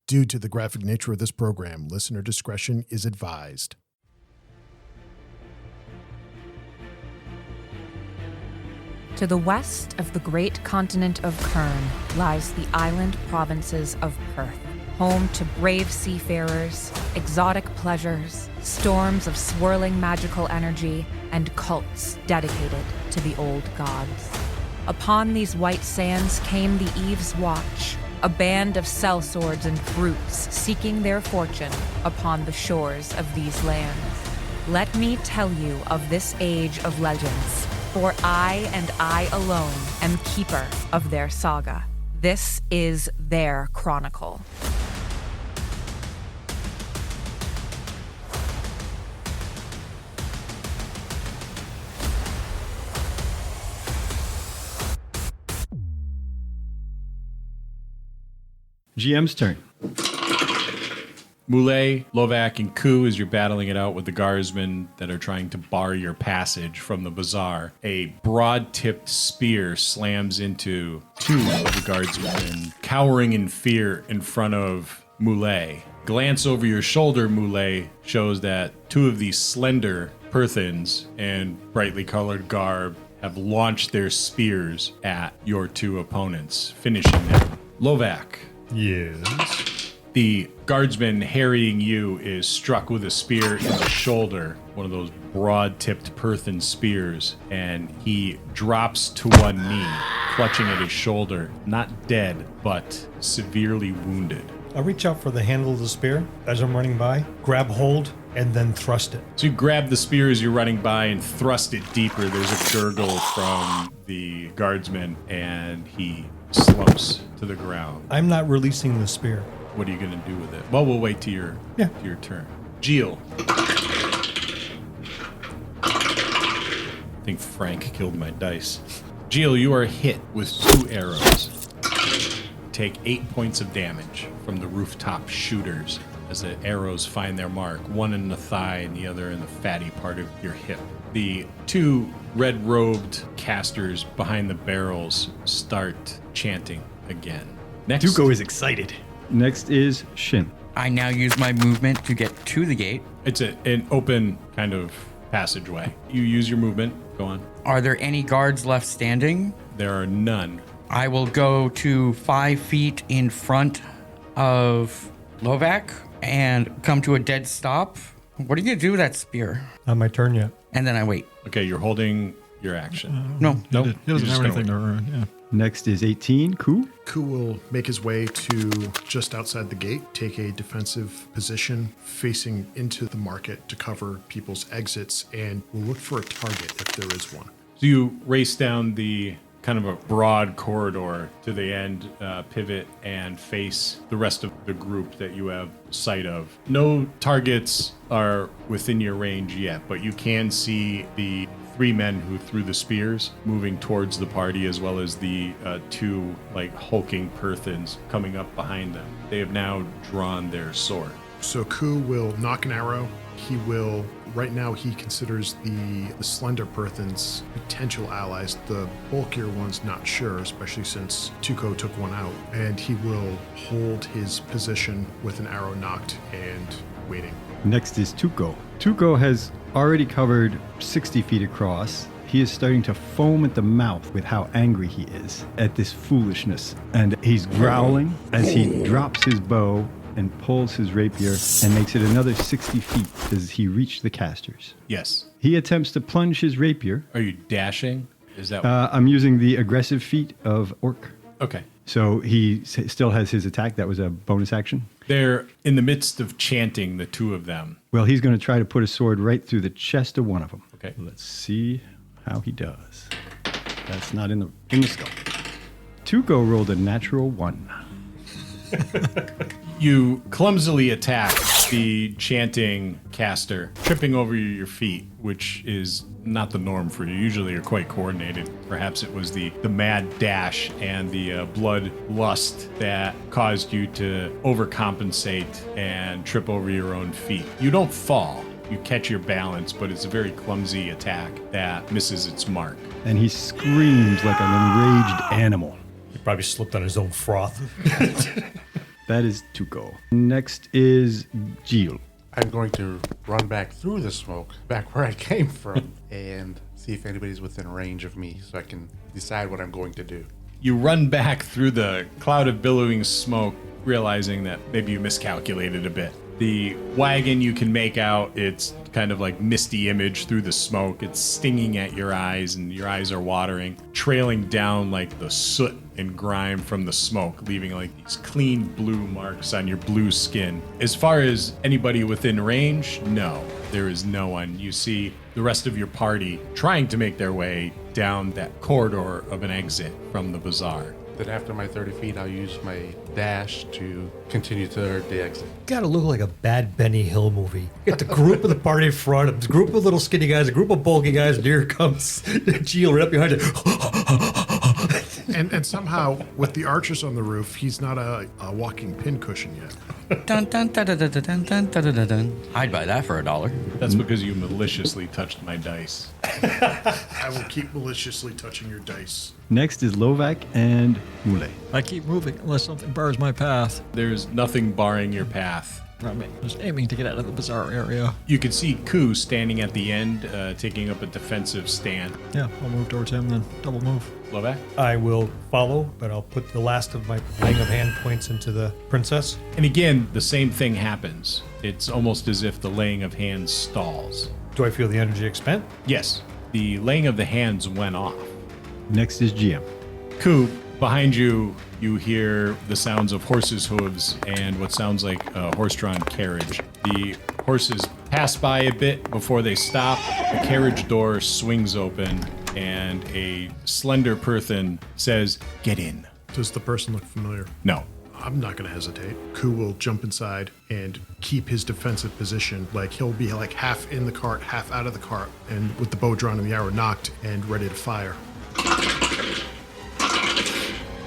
Due to the graphic nature of this program, listener discretion is advised. To the west of the great continent of Kern lies the island provinces of Perth, home to brave seafarers, exotic pleasures, storms of swirling magical energy, and cults dedicated to the old gods. Upon these white sands came the Eve's Watch, a band of sellswords and brutes seeking their fortune upon the shores of these lands. Let me tell you of this age of legends, for I and I alone am keeper of their saga. This is their chronicle. GM's turn. Moulet, Lovak, and Ku, as you're battling it out with the guardsmen that are trying to bar your passage from the bazaar, a broad-tipped spear slams into two of the guardsmen, cowering in fear in front of Moulet. Glance over your shoulder, Moulet, shows that two of these slender Perthans in brightly colored garb have launched their spears at your two opponents, finishing them. Lovak. Yes. The guardsman harrying you is struck with a spear in the shoulder, one of those broad-tipped Perthan spears, and he drops to one knee, clutching at his shoulder, not dead, but severely wounded. I reach out for the handle of the spear as I'm running by, grab hold, and then thrust it. So you grab the spear as you're running by and thrust it deeper. There's a gurgle from the guardsman, and he slumps to the ground. I'm not releasing the spear. What are you going to do with it? Well, we'll wait to your turn. Jeel. I think Frank killed my dice. Jeel, you are hit with 2 arrows. Take 8 points of damage from the rooftop shooters as the arrows find their mark, one in the thigh and the other in the fatty part of your hip. The 2 red-robed casters behind the barrels start chanting again. Next, Tuco is excited. Next is Shynn. I now use my movement to get to the gate. It's an open kind of passageway. You use your movement. Go on. Are there any guards left standing? There are none. I will go to 5 feet in front of Lovak and come to a dead stop. What are you going to do with that spear? Not my turn yet. And then I wait. Okay, you're holding your action. No. Nope. He doesn't have anything to ruin. Yeah. Next is 18, Ku. Ku will make his way to just outside the gate, take a defensive position facing into the market to cover people's exits, and will look for a target if there is one. So you race down the kind of a broad corridor to the end, pivot, and face the rest of the group that you have sight of. No targets are within your range yet, but you can see the 3 men who threw the spears moving towards the party, as well as the 2 hulking Perthans coming up behind them. They have now drawn their sword. So Ku will knock an arrow. He will, right now he considers the slender Perthans potential allies. The bulkier ones not sure, especially since Tuco took one out. And he will hold his position with an arrow knocked and waiting. Next is Tuco. Tuco has already covered 60 feet across. He is starting to foam at the mouth with how angry he is at this foolishness. And he's growling as he drops his bow and pulls his rapier and makes it another 60 feet as he reaches the casters. Yes. He attempts to plunge his rapier. Are you dashing? Is that I'm using the aggressive feat of Orc. Okay. So he still has his attack. That was a bonus action. They're in the midst of chanting, the 2 of them. Well, he's going to try to put a sword right through the chest of one of them. Okay. Let's see how he does. That's not in the skull. Tuco rolled a natural 1. You clumsily attack the chanting caster, tripping over your feet, which is not the norm for you. Usually you're quite coordinated. Perhaps it was the mad dash and the blood lust that caused you to overcompensate and trip over your own feet. You don't fall. You catch your balance, but it's a very clumsy attack that misses its mark. And he screams like an enraged animal. He probably slipped on his own froth. That is Tuco. Next is Jeel. I'm going to run back through the smoke, back where I came from, and see if anybody's within range of me so I can decide what I'm going to do. You run back through the cloud of billowing smoke, realizing that maybe you miscalculated a bit. The wagon you can make out, it's kind of like misty image through the smoke. It's stinging at your eyes and your eyes are watering, trailing down like the soot and grime from the smoke, leaving like these clean blue marks on your blue skin. As far as anybody within range, no, there is no one. You see the rest of your party trying to make their way down that corridor of an exit from the bazaar. Then after my 30 feet, I'll use my dash to continue to the exit. Gotta look like a bad Benny Hill movie. You got the group of the party in front, a group of little skinny guys, a group of bulky guys, and here comes Jeel right up behind you. And somehow, with the archers on the roof, he's not a walking pincushion yet. Dun, dun, dun, dun, dun, dun, dun, dun, dun, dun. I'd buy that for $1. That's because you maliciously touched my dice. I will keep maliciously touching your dice. Next is Lovak and Mule. I keep moving unless something bars my path. There's nothing barring your path. I mean, just aiming to get out of the bazaar area. You can see Ku standing at the end, taking up a defensive stand. Yeah, I'll move towards him then. Double move. Lovak? I will follow, but I'll put the last of my laying of hand points into the princess. And again, the same thing happens. It's almost as if the laying of hands stalls. Do I feel the energy expend? Yes, the laying of the hands went off. Next is GM. Ku, behind you, you hear the sounds of horses' hooves and what sounds like a horse-drawn carriage. The horses pass by a bit before they stop. The carriage door swings open, and a slender person says, "Get in." Does the person look familiar? No. I'm not going to hesitate. Ku will jump inside and keep his defensive position. Like, he'll be like half in the cart, half out of the cart, and with the bow drawn and the arrow knocked and ready to fire.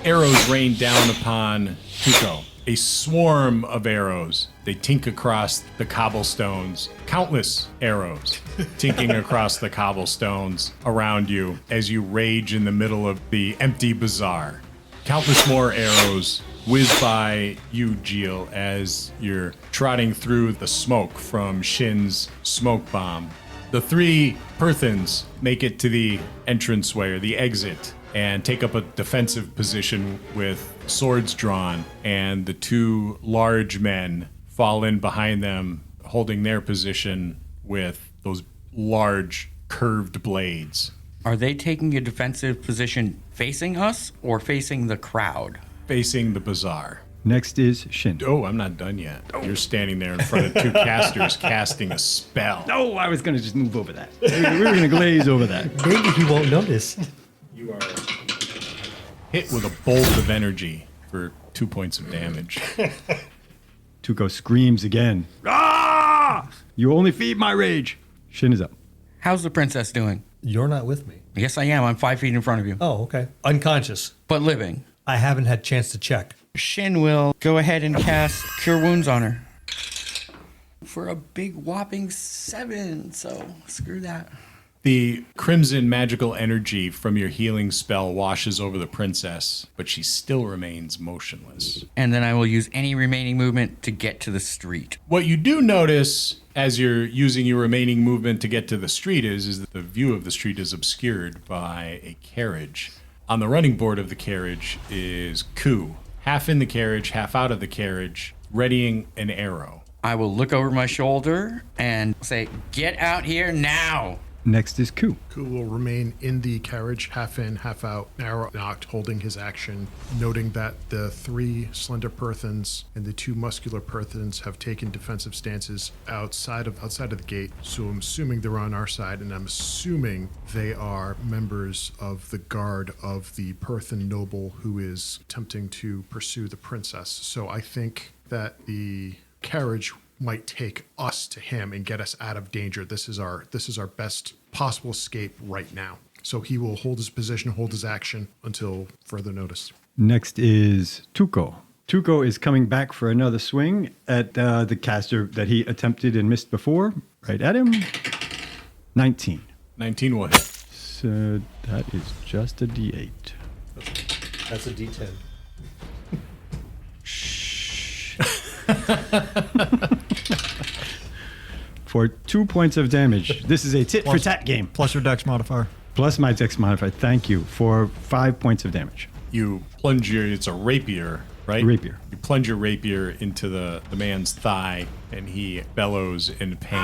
Arrows rain down upon Tuco. A swarm of arrows. They tink across the cobblestones. Countless arrows tinking across the cobblestones around you as you rage in the middle of the empty bazaar. Countless more arrows whiz by you, Jeel, as you're trotting through the smoke from Shynn's smoke bomb. The three Perthans make it to the entranceway or the exit and take up a defensive position with swords drawn, and the two large men fall in behind them, holding their position with those large curved blades. Are they taking a defensive position facing us or facing the crowd? Facing the bazaar. Next is Shynn. Oh, I'm not done yet. You're standing there in front of two casters casting a spell. Oh, I was going to just move over that. We were going to glaze over that. Maybe he won't notice. You are hit with a bolt of energy for 2 points of damage. Tuco screams again. Ah! You only feed my rage. Shynn is up. How's the princess doing? You're not with me. Yes, I am. I'm 5 feet in front of you, Oh, okay. Unconscious. but living. I haven't had chance to check. Shynn will go ahead and cast Cure Wounds on her for a big whopping 7. So screw that. The crimson magical energy from your healing spell washes over the princess, but she still remains motionless. And then I will use any remaining movement to get to the street. What you do notice as you're using your remaining movement to get to the street is that the view of the street is obscured by a carriage. On the running board of the carriage is Ku, half in the carriage, half out of the carriage, readying an arrow. I will look over my shoulder and say, "Get out here now!" Next is Ku. Ku will remain in the carriage, half in, half out, arrow knocked, holding his action, noting that the three slender Perthans and the two muscular Perthans have taken defensive stances outside of the gate. So I'm assuming they're on our side, and I'm assuming they are members of the guard of the Perthan noble who is attempting to pursue the princess. So I think that the carriage might take us to him and get us out of danger. This is our best possible escape right now. So he will hold his position, hold his action until further notice. Next is Tuco. Tuco is coming back for another swing at the caster that he attempted and missed before. Right at him. 19. 19 will hit. So that is just a D8. That's a D10. For 2 points of damage. This is a tit for tat game. Plus your dex modifier. Plus my dex modifier. Thank you. For 5 points of damage. You plunge it's a rapier, right? Rapier. You plunge your rapier into the man's thigh, and he bellows in pain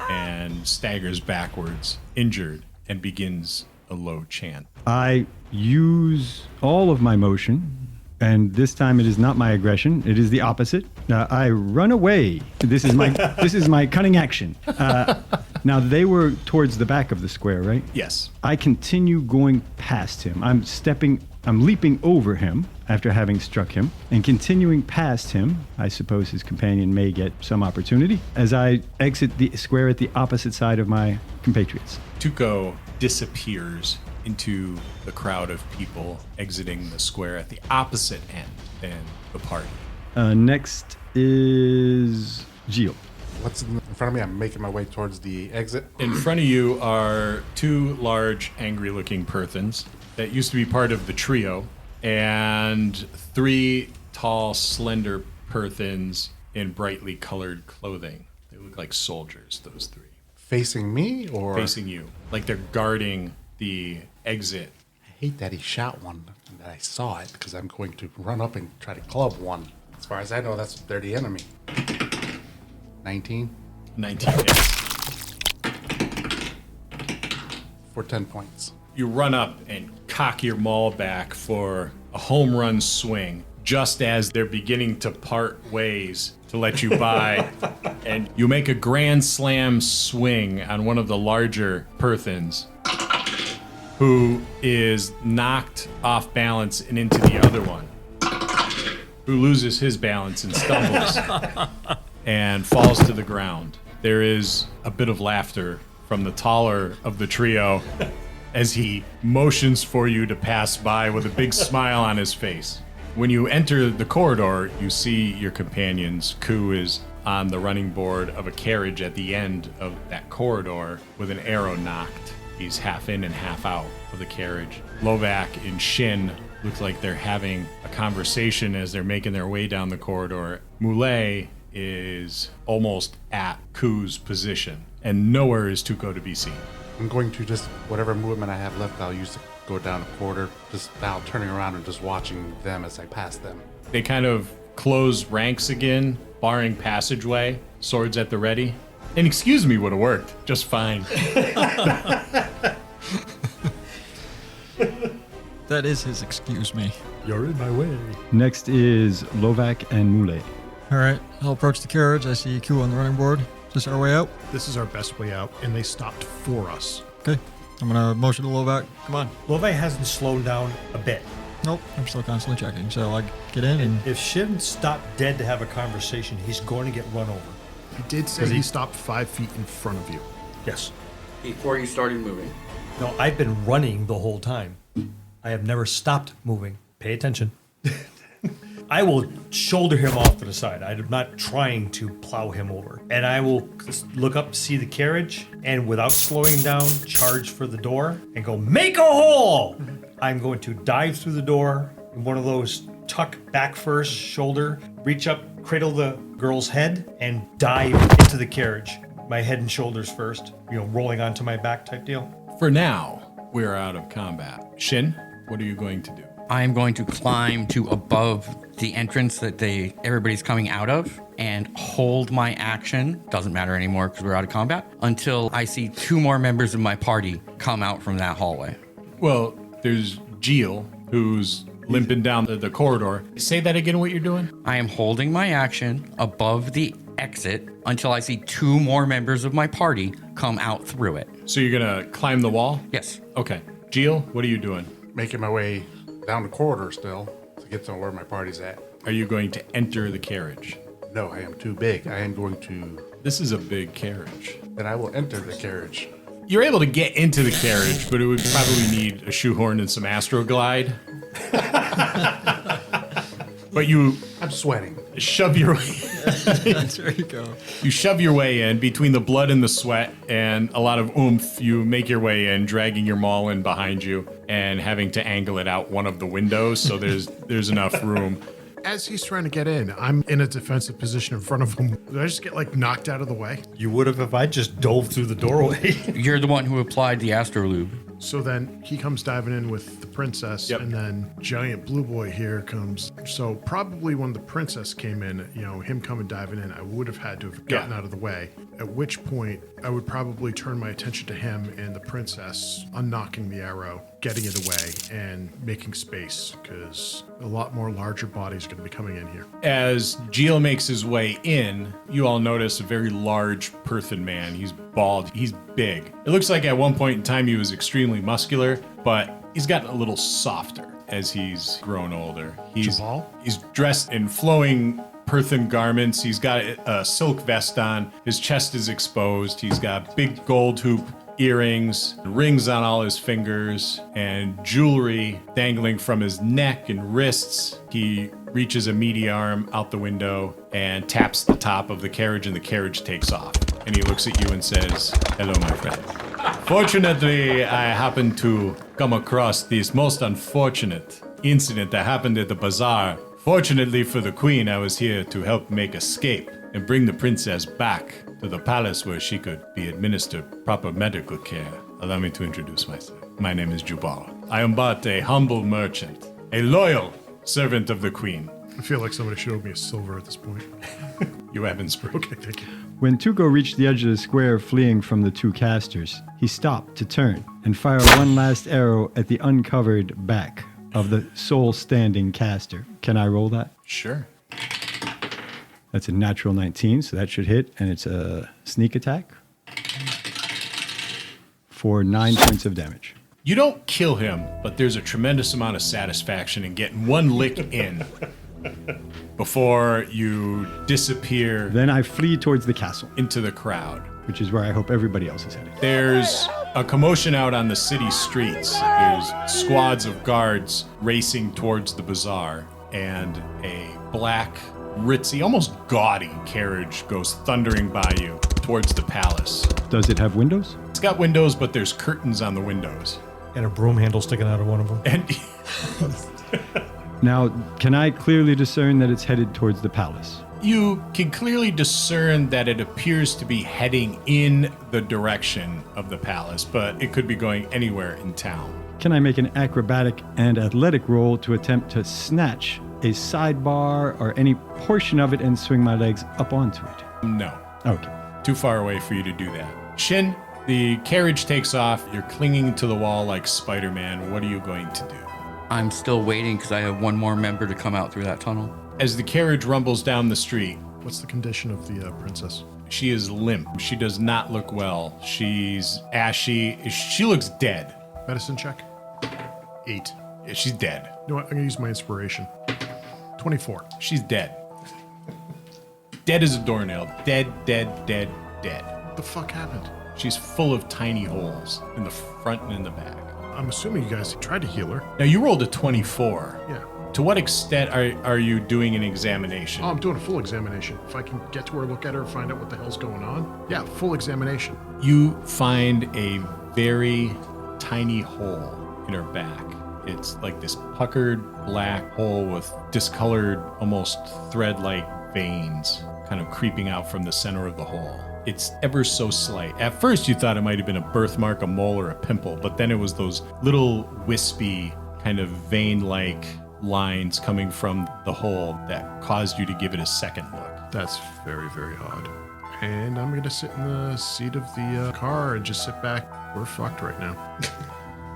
and staggers backwards, injured, and begins a low chant. I use all of my motion, and this time it is not my aggression. It is the opposite. I run away. This is my cunning action. Now they were towards the back of the square, right? Yes. I continue going past him. I'm leaping over him after having struck him, and continuing past him. I suppose his companion may get some opportunity as I exit the square at the opposite side of my compatriots. Tuco disappears into the crowd of people exiting the square at the opposite end than the party. Next is Jeel. What's in front of me? I'm making my way towards the exit. In front of you are 2 large, angry-looking Perthans that used to be part of the trio, and 3 tall, slender Perthans in brightly colored clothing. They look like soldiers, those 3. Facing me or? Facing you. Like they're guarding the exit. I hate that he shot one and that I saw it because I'm going to run up and try to club one. As far as I know, they're the enemy. 19? 19 hits. For 10 points. You run up and cock your maul back for a home run swing just as they're beginning to part ways to let you by. And you make a grand slam swing on one of the larger Perthans, who is knocked off balance and into the other one, who loses his balance and stumbles and falls to the ground. There is a bit of laughter from the taller of the trio as he motions for you to pass by with a big smile on his face. When you enter the corridor, you see your companions. Ku is on the running board of a carriage at the end of that corridor with an arrow knocked. He's half in and half out of the carriage. Lovak and Shynn look like they're having a conversation as they're making their way down the corridor. Moulet is almost at Ku's position, and nowhere is Tuco to be seen. I'm going to just, whatever movement I have left, I'll use to go down a quarter, just now turning around and just watching them as I pass them. They kind of close ranks again, barring passageway, swords at the ready. And excuse me would have worked just fine. That is his excuse me. You're in my way. Next is Lovak and Moulet. All right, I'll approach the carriage. I see Q on the running board. Is this our way out? This is our best way out, and they stopped for us. Okay, I'm gonna motion to Lovak. Come on. Lovak hasn't slowed down a bit. Nope, I'm still constantly checking. So I get in and If Shynn stopped dead to have a conversation, he's going to get run over. He did say he stopped 5 feet in front of you. Yes. Before you started moving. No, I've been running the whole time. I have never stopped moving. Pay attention. I will shoulder him off to the side. I'm not trying to plow him over. And I will look up, see the carriage, and without slowing down, charge for the door and go, make a hole! I'm going to dive through the door in one of those tuck back first, shoulder, reach up, cradle the girl's head, and dive into the carriage. My head and shoulders first, rolling onto my back type deal. For now, we're out of combat. Shynn, what are you going to do? I am going to climb to above the entrance that everybody's coming out of and hold my action, doesn't matter anymore because we're out of combat, until I see 2 more members of my party come out from that hallway. Well, there's Jeel, who's limping down the corridor. Say that again, what you're doing? I am holding my action above the exit until I see 2 more members of my party come out through it. So you're going to climb the wall? Yes. Okay. Jeel, what are you doing? Making my way down the corridor still to get to where my party's at. Are you going to enter the carriage? No, I am too big. I am going to... This is a big carriage. Then I will enter the carriage. You're able to get into the carriage, but it would probably need a shoehorn and some Astroglide. But you I'm sweating. shove your way. there you go. You shove your way in between the blood and the sweat and a lot of oomph. You make your way in, dragging your maul in behind you and having to angle it out one of the windows so there's enough room. As he's trying to get in, I'm in a defensive position in front of him. Did I just get like knocked out of the way? You would have if I just dove through the doorway. You're the one who applied the astrolube. So then he comes diving in with the princess, Yep. and then giant blue boy here comes. So probably when the princess came in, him coming diving in, I would have had to have gotten out of the way. At which point, I would probably turn my attention to him and the princess unknocking the arrow, getting it away, and making space, because a lot more larger bodies are going to be coming in here. As Jeel makes his way in, you all notice a very large Perthan man. He's bald. He's big. It looks like at one point in time he was extremely muscular, but he's gotten a little softer as he's grown older. He's dressed in flowing Perthan garments. He's got a silk vest on. His chest is exposed. He's got big gold hoop earrings, rings on all his fingers, and jewelry dangling from his neck and wrists. He reaches a meaty arm out the window and taps the top of the carriage, and the carriage takes off. And he looks at you and says, "Hello, my friend. Fortunately, I happened to come across this most unfortunate incident that happened at the bazaar. Fortunately for the queen, I was here to help make escape and bring the princess back to the palace where she could be administered proper medical care. Allow me to introduce myself. My name is Jubal. I am but a humble merchant, a loyal servant of the queen." I feel like somebody showed me a silver at this point. You haven't spoken. Okay, thank you. When Tuco reached the edge of the square fleeing from the two casters, he stopped to turn and fire one last arrow at the uncovered back of the sole standing caster. Can I roll that? Sure. That's a natural 19, so that should hit, and it's a sneak attack for 9 points of damage. You don't kill him, but there's a tremendous amount of satisfaction in getting one lick in before you disappear Then I flee towards the castle, into the crowd. which is where I hope everybody else is headed. There's a commotion out on the city streets. There's squads of guards racing towards the bazaar, and a black, ritzy, almost gaudy carriage goes thundering by you towards the palace. Does it have windows? It's got windows, but there's curtains on the windows. And a broom handle sticking out of one of them. And Now, can I clearly discern that it's headed towards the palace? you can clearly discern that it appears to be heading in the direction of the palace, but it could be going anywhere in town. Can I make an acrobatic and athletic roll to attempt to snatch a sidebar or any portion of it and swing my legs up onto it? No. Okay. Too far away for you to do that. Shynn, the carriage takes off. You're clinging to the wall like Spider-Man. What are you going to do? I'm still waiting because I have one more member to come out through that tunnel. As the carriage rumbles down the street, What's the condition of the princess? she is limp. She does not look well. She's ashy. She looks dead. Medicine check? 8. Yeah, she's dead. You know what? I'm going to use my inspiration. 24. She's dead. Dead as a doornail. Dead, dead, dead, dead. What the fuck happened? She's full of tiny holes in the front and in the back. I'm assuming you guys tried to heal her. Now, you rolled a 24. Yeah. To what extent are you doing an examination? Oh, I'm doing a full examination. If I can get to her, look at her, find out what the hell's going on. Yeah, full examination. You find a very tiny hole in her back. It's like this puckered black hole with discolored, almost thread-like veins kind of creeping out from the center of the hole. It's ever so slight. At first you thought it might have been a birthmark, a mole, or a pimple, but then it was those little wispy kind of vein-like lines coming from the hole that caused you to give it a second look. That's very, very odd. And I'm going to sit in the seat of the car and just sit back. We're fucked right now.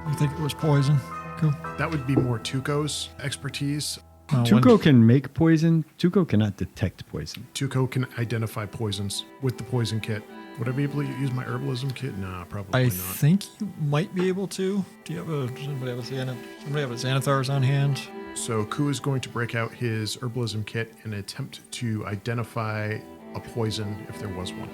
You think it was poison? Cool. That would be more Tuco's expertise. Tuco can make poison. Tuco cannot detect poison. Tuco can identify poisons with the poison kit. Would I be able to use my herbalism kit? Nah, probably I not. think you might be able to. Do you have a somebody have a Xanathars on hand? So Ku is going to break out his herbalism kit and attempt to identify a poison if there was one.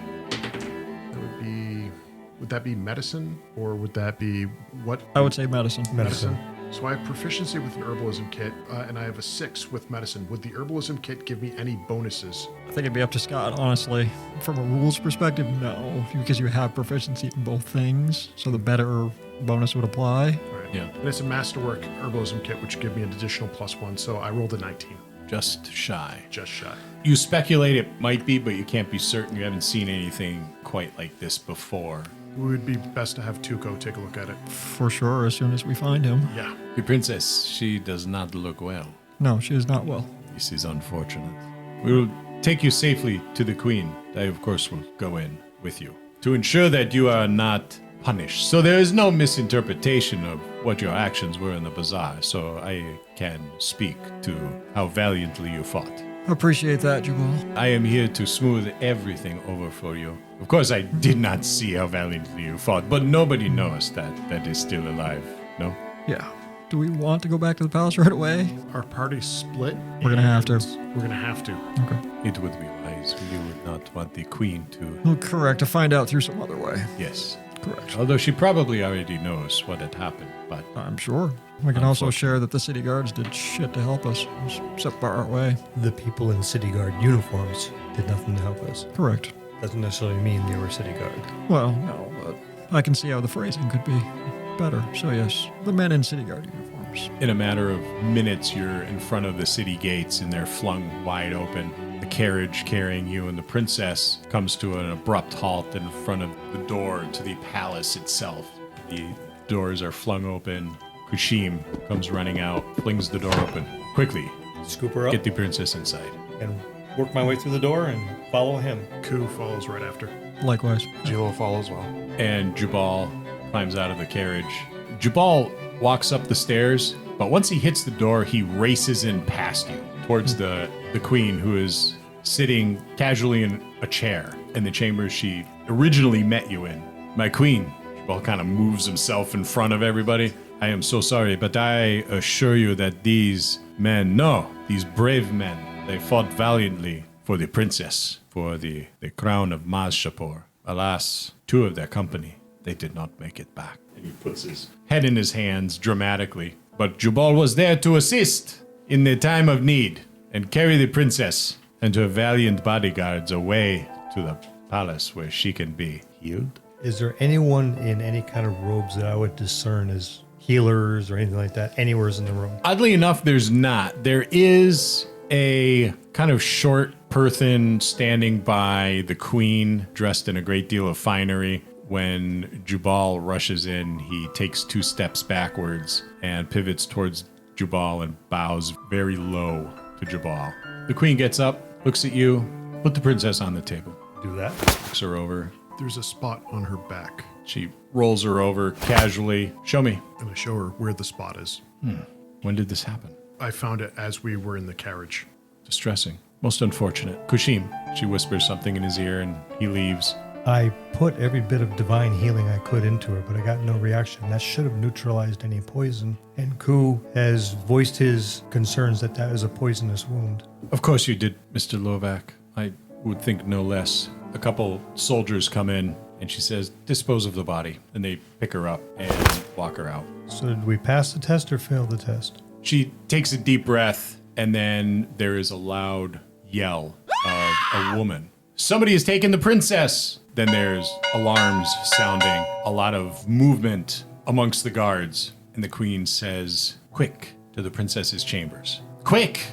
Would that be medicine, or would that be what? I would say medicine. Medicine. So I have proficiency with an herbalism kit, and I have a 6 with medicine. Would the herbalism kit give me any bonuses? I think it'd be up to Scott, honestly. From a rules perspective, no, because you have proficiency in both things, so the better bonus would apply. All right. Yeah. And it's a masterwork herbalism kit, which give me an additional +1. So I rolled a 19. just shy. Just shy. You speculate it might be, but you can't be certain. You haven't seen anything quite like this before. It would be best to have Tuco take a look at it. For sure, as soon as we find him. Yeah. The princess, she does not look well. No, she is not well. This is unfortunate. We will take you safely to the queen. I, of course, will go in with you to ensure that you are not punished. So there is no misinterpretation of what your actions were in the bazaar. So I can speak to how valiantly you fought. Appreciate that, Jabal. I am here to smooth everything over for you. Of course, I did not see how valiantly you fought, but nobody knows that is still alive. No? Yeah. Do we want to go back to the palace right away? Our party's split. We're gonna have to. We're gonna have to. Okay. It would be wise. You would not want the queen to... Well, correct. To find out through some other way. Yes. Correct. Although she probably already knows what had happened, but... I'm sure. We can also share that the city guards did shit to help us, except bar our way. The people in city guard uniforms did nothing to help us. Correct. Doesn't necessarily mean they were city guard. Well, no, but I can see how the phrasing could be better. So yes, the men in city guard uniforms. In a matter of minutes, you're in front of the city gates and they're flung wide open. The carriage carrying you and the princess comes to an abrupt halt in front of the door to the palace itself. The doors are flung open. Kushim comes running out, flings the door open. Quickly, Scoop her up get the princess inside. and work my way through the door and follow him. Ku follows right after. Likewise. Jeel will follow as well. And Jabal climbs out of the carriage. Jabal walks up the stairs, but once he hits the door, he races in past you towards the queen, who is sitting casually in a chair in the chamber she originally met you in. My queen. Jabal kind of moves himself in front of everybody. I am so sorry, but I assure you that these brave men, they fought valiantly for the princess, for the crown of Mahz'Shapour. Alas, 2 of their company, they did not make it back. And he puts his head in his hands dramatically. But Jubal was there to assist in the time of need and carry the princess and her valiant bodyguards away to the palace where she can be healed. Is there anyone in any kind of robes that I would discern as healers or anything like that anywhere in the room? Oddly enough, there's not. There is a kind of short person standing by the queen, dressed in a great deal of finery. When Jubal rushes in, he takes 2 steps backwards and pivots towards Jubal and bows very low to Jubal. The queen gets up, looks at you, put the princess on the table, Do that. looks her over. There's a spot on her back, She rolls her over casually. Show me. and I show her where the spot is. When did this happen? I found it as we were in the carriage. Distressing. Most unfortunate. Kushim. She whispers something in his ear and he leaves. I put every bit of divine healing I could into her, but I got no reaction. That should have neutralized any poison. And Ku has voiced his concerns that is a poisonous wound. Of course you did, Mr. Lovak. I would think no less. A couple soldiers come in and she says, dispose of the body. And they pick her up and walk her out. So did we pass the test or fail the test? She takes a deep breath and then there is a loud yell of a woman. Somebody has taken the princess! Then there's alarms sounding, a lot of movement amongst the guards. And the queen says, quick, to the princess's chambers. Quick!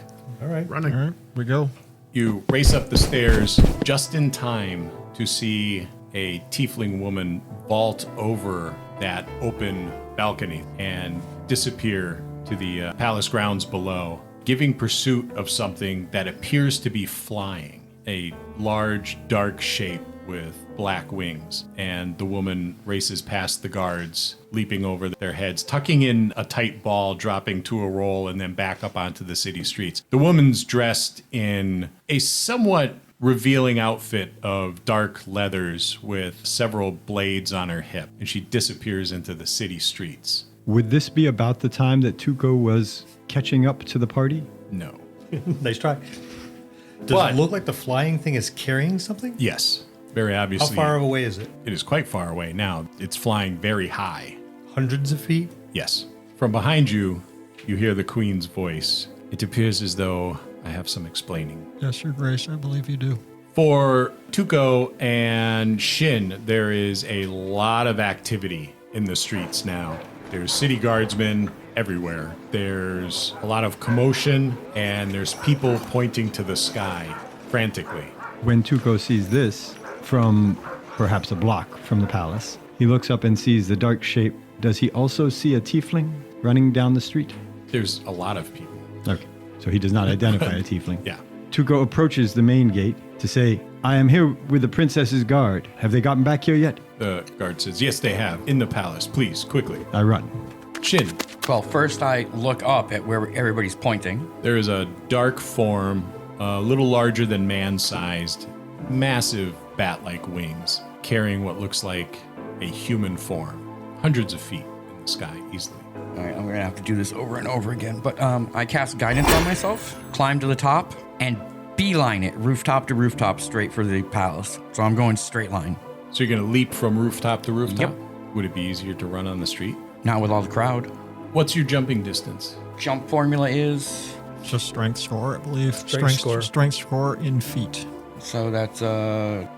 All right. Running. All right, we go. You race up the stairs just in time to see a tiefling woman vault over that open balcony and disappear to the palace grounds below, giving pursuit of something that appears to be flying. A large, dark shape with black wings. And the woman races past the guards, leaping over their heads, tucking in a tight ball, dropping to a roll, and then back up onto the city streets. The woman's dressed in a somewhat revealing outfit of dark leathers with several blades on her hip, and she disappears into the city streets. Would this be about the time that Tuco was catching up to the party? No. Nice try. Does But- it look like the flying thing is carrying something? Yes, very How obviously. far away is it? It is quite far away now. It's flying very high. Hundreds of feet? Yes. From behind you, you hear the queen's voice. It appears as though I have some explaining. Yes, Your Grace, I believe you do. For Tuco and Shynn, there is a lot of activity in the streets now. There's city guardsmen everywhere. There's a lot of commotion, and there's people pointing to the sky frantically. When Tuco sees this from perhaps a block from the palace, he looks up and sees the dark shape. Does he also see a tiefling running down the street? There's a lot of people. Okay, so he does not identify a tiefling. Yeah. Tuco approaches the main gate to say, I am here with the princess's guard. Have they gotten back here yet? The guard says, yes, they have. In the palace. Please, quickly. I run. Shynn, Well, first I look up at where everybody's pointing. there is a dark form, a little larger than man-sized, massive bat-like wings, carrying what looks like a human form, hundreds of feet in the sky easily. All right, I'm gonna have to do this over and over again. But I cast guidance on myself, climb to the top, and beeline it rooftop to rooftop straight for the palace. So I'm going straight line. So you're going to leap from rooftop to rooftop? Yep. Would it be easier to run on the street? Not with all the crowd. What's your jumping distance? Jump formula is, It's just strength score, I believe. Strength score in feet. so that's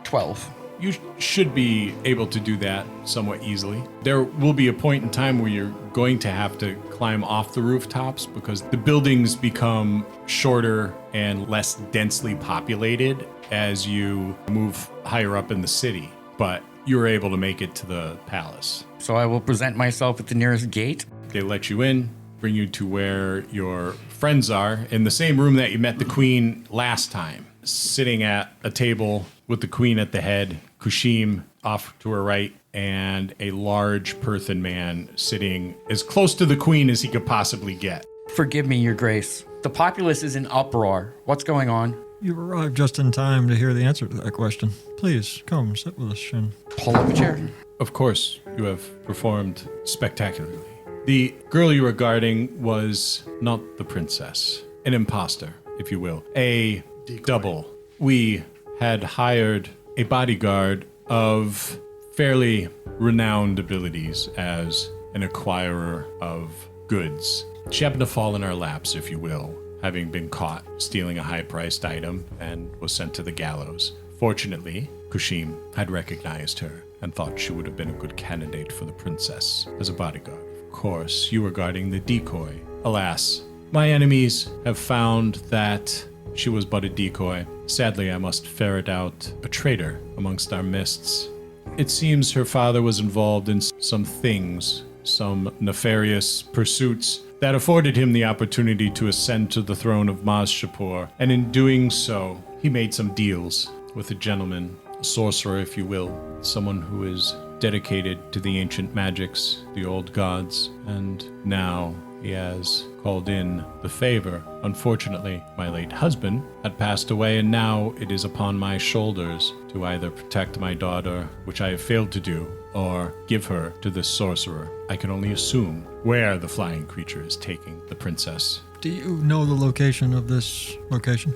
12. You should be able to do that somewhat easily. There will be a point in time where you're going to have to climb off the rooftops because the buildings become shorter and less densely populated as you move higher up in the city. But you were able to make it to the palace. So I will present myself at the nearest gate. They let you in, bring you to where your friends are, in the same room that you met the queen last time, sitting at a table with the queen at the head, Kushim off to her right, and a large Perthan man sitting as close to the queen as he could possibly get. Forgive me, Your Grace. The populace is in uproar. What's going on? You arrived just in time to hear the answer to that question. Please, come, sit with us, Shynn. Pull up a chair. Of course, you have performed spectacularly. The girl you were guarding was not the princess, an imposter, if you will, a double. We had hired a bodyguard of fairly renowned abilities as an acquirer of goods. She happened to fall in our laps, if you will, having been caught stealing a high-priced item and was sent to the gallows. Fortunately, Kushim had recognized her and thought she would have been a good candidate for the princess as a bodyguard. Of course, you were guarding the decoy. Alas, my enemies have found that she was but a decoy. Sadly, I must ferret out a traitor amongst our mists. It seems her father was involved in some things, some nefarious pursuits that afforded him the opportunity to ascend to the throne of Mahz'Shapour, and in doing so, he made some deals with a gentleman, a sorcerer, if you will, someone who is dedicated to the ancient magics, the old gods, and now he has called in the favor. Unfortunately, my late husband had passed away, and now it is upon my shoulders to either protect my daughter, which I have failed to do, or give her to this sorcerer. I can only assume where the flying creature is taking the princess. Do you know the location of this location?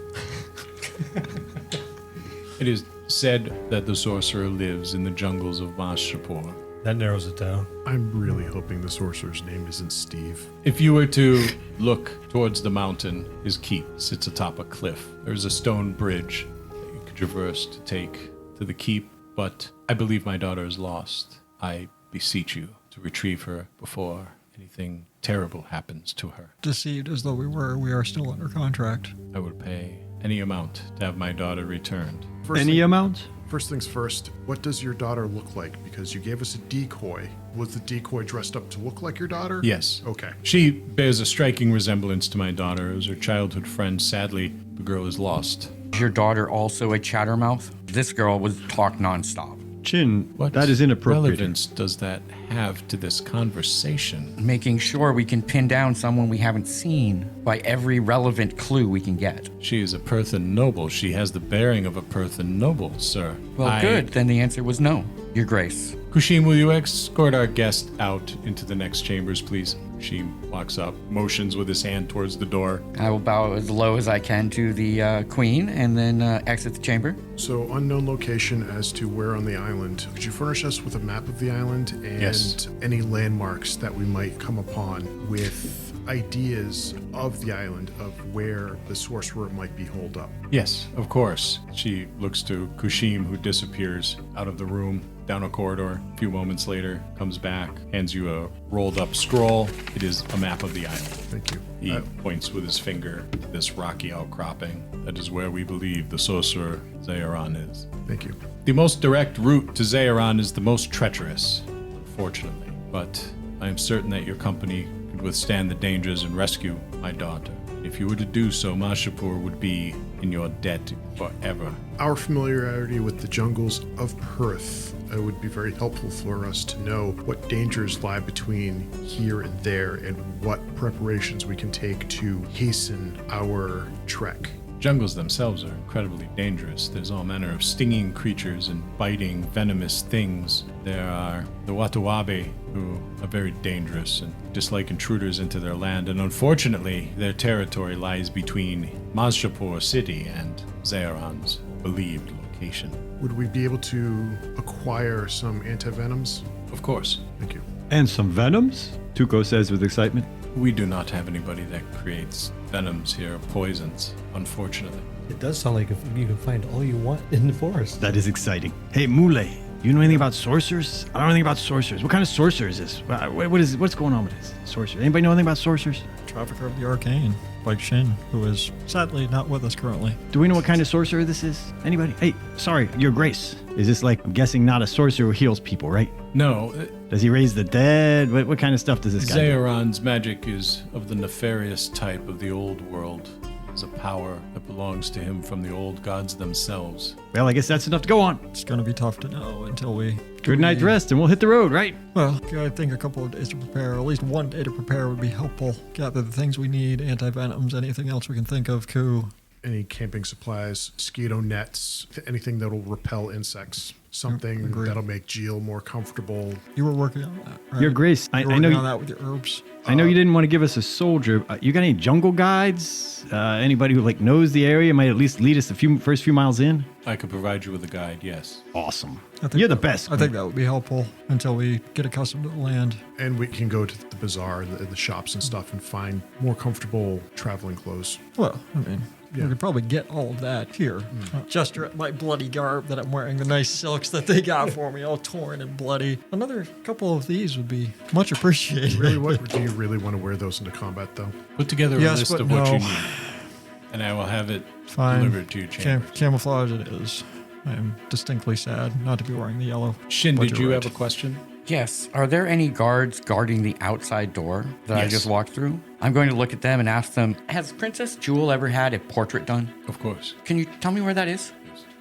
It is said that the sorcerer lives in the jungles of Mahz'Shapour. That narrows it down. I'm really hoping the sorcerer's name isn't Steve. If you were to look towards the mountain, his keep sits atop a cliff. There's a stone bridge that you could traverse to take to the keep, but I believe my daughter is lost. I beseech you to retrieve her before anything terrible happens to her. Deceived as though we are still under contract. I would pay any amount to have my daughter returned. Amount? First things first, what does your daughter look like? Because you gave us a decoy. Was the decoy dressed up to look like your daughter? Yes. Okay. She bears a striking resemblance to my daughter. It was her childhood friend. Sadly, the girl is lost. Is your daughter also a chattermouth? This girl would talk nonstop. Chin, What that is inappropriate. relevance does that have to this conversation? Making sure we can pin down someone we haven't seen by every relevant clue we can get. She is a Perthan noble. She has the bearing of a Perthan noble, sir. Well, good. Then the answer was no, Your Grace. Kushim, will you escort our guest out into the next chambers, please? Kushim walks up, motions with his hand towards the door. I will bow as low as I can to the queen and then exit the chamber. So, unknown location as to where on the island. Could you furnish us with a map of the island and Yes. any landmarks that we might come upon with ideas of the island of where the sorcerer might be holed up? Yes, of course. She looks to Kushim, who disappears out of the room. down a corridor. A few moments later, comes back, hands you a rolled up scroll. It is a map of the island. Thank you. He points with his finger to this rocky outcropping. That is where we believe the sorcerer Zayaran is. Thank you. The most direct route to Zayaran is the most treacherous, unfortunately. But I am certain that your company could withstand the dangers and rescue my daughter. If you were to do so, Mahz'Shapour would be in your debt forever. Our familiarity with the jungles of Perth would be very helpful for us to know what dangers lie between here and there and what preparations we can take to hasten our trek. Jungles themselves are incredibly dangerous. There's all manner of stinging creatures and biting, venomous things. There are the Watawabe, who are very dangerous and dislike intruders into their land, and unfortunately, their territory lies between Mahz'Shapour City and Zayaran's believed location. Would we be able to acquire some antivenoms? Of course, Thank you. And some venoms? Tuco says with excitement. we do not have anybody that creates venoms here, poisons, unfortunately. It does sound like you can find all you want in the forest. That is exciting. Hey, Mule, you know anything about sorcerers? I don't know anything about sorcerers. What kind of sorcerer is this? What's going on with this sorcerer? Anybody know anything about sorcerers? Trafficker of the Arcane, like Shynn, who is sadly not with us currently. Do we know what kind of sorcerer this is? Anybody? Hey, sorry, Your Grace. Is this like, I'm guessing not a sorcerer who heals people, right? No, Does he raise the dead? What kind of stuff does this guy do? Zayaran's magic is of the nefarious type of the old world. It's a power that belongs to him from the old gods themselves. Well, I guess that's enough to go on. It's going to be tough to know until we... Good night's rest, and we'll hit the road, right? Well, I think a couple of days to prepare, at least one day to prepare would be helpful. Gather the things we need, anti-venoms, anything else we can think of, Any camping supplies, mosquito nets, anything that'll repel insects. Something Agreed. that'll make Jeel more comfortable. You were working on that, right? Your Grace, You I were know working you, on that with your herbs. I know you didn't want to give us a soldier. You got any jungle guides? Anybody who like knows the area might at least lead us the first few miles in? I could provide you with a guide, yes. Awesome. I think You're the that- best. I think that would be helpful until we get accustomed to the land. And we can go to the bazaar, the shops and stuff, and find more comfortable traveling clothes. Well, I mean, Yeah. we could probably get all of that here. Gesture at my bloody garb that I'm wearing, the nice silks that they got for me, all torn and bloody. Another couple of these would be much appreciated. Really, what do you really want to wear those into combat, though? Put together a Yes, list but of what you no. need, and I will have it Fine. delivered to your chamber. Camouflage it is. I am distinctly sad not to be wearing the yellow. Shynn, but did you're you right. have a question? Yes. Are there any guards guarding the outside door that I Yes. just walked through? I'm going to look at them and ask them, has Princess Jewel ever had a portrait done? Of course. Can you tell me where that is?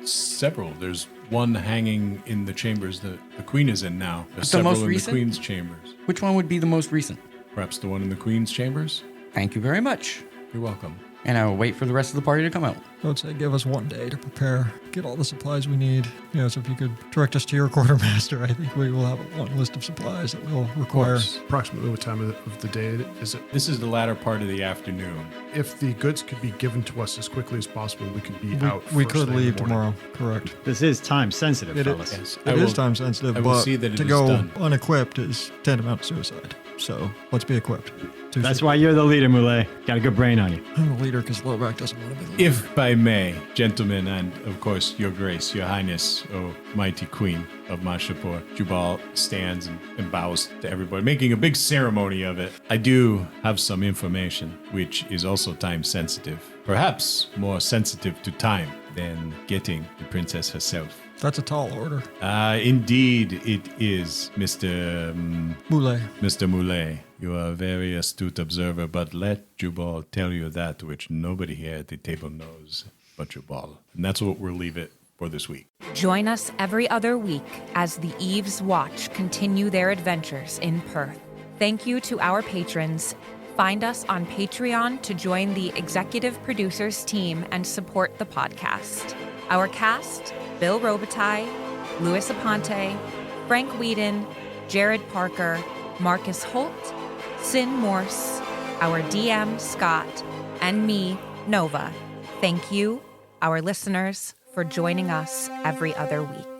Several. There's one hanging in the chambers that the queen is in now. There's The several most in recent? the queen's chambers. Which one would be the most recent? Perhaps the one in the queen's chambers? Thank you very much. You're welcome. And I will wait for the rest of the party to come out. I would say give us one day to prepare, get all the supplies we need. Yes, if you could direct us to your quartermaster, I think we will have a long list of supplies that we'll require. Approximately what time of the day is it? This is the latter part of the afternoon. If the goods could be given to us as quickly as possible, we could be out. We first could thing in the leave morning. tomorrow, correct. This is time sensitive, It fellas. is. Yes, It is time sensitive, I will but see that it to is go done. unequipped is tantamount to suicide. So let's be equipped. That's why you're the leader, Mule. Got a good brain on you. I'm the leader because Lovak doesn't want to be the leader. If by may, gentlemen, and of course, your grace, your highness, O mighty queen of Mahz'Shapour, Jubal stands and bows to everybody, making a big ceremony of it. I do have some information, which is also time sensitive. Perhaps more sensitive to time than getting the princess herself. That's a tall order. Indeed, it is, Mr. Boule. Mr. Moulet. You are a very astute observer, but let Jubal tell you that which nobody here at the table knows but Jubal. And that's what we'll leave it for this week. Join us every other week as the Eve's Watch continue their adventures in Perth. Thank you to our patrons. Find us on Patreon to join the executive producers team and support the podcast. Our cast: Bill Robitaille, Louis Aponte, Frank Whedon, Jared Parker, Marcus Holt, Sin Morse, our DM, Scott, and me, Nova. Thank you, our listeners, for joining us every other week.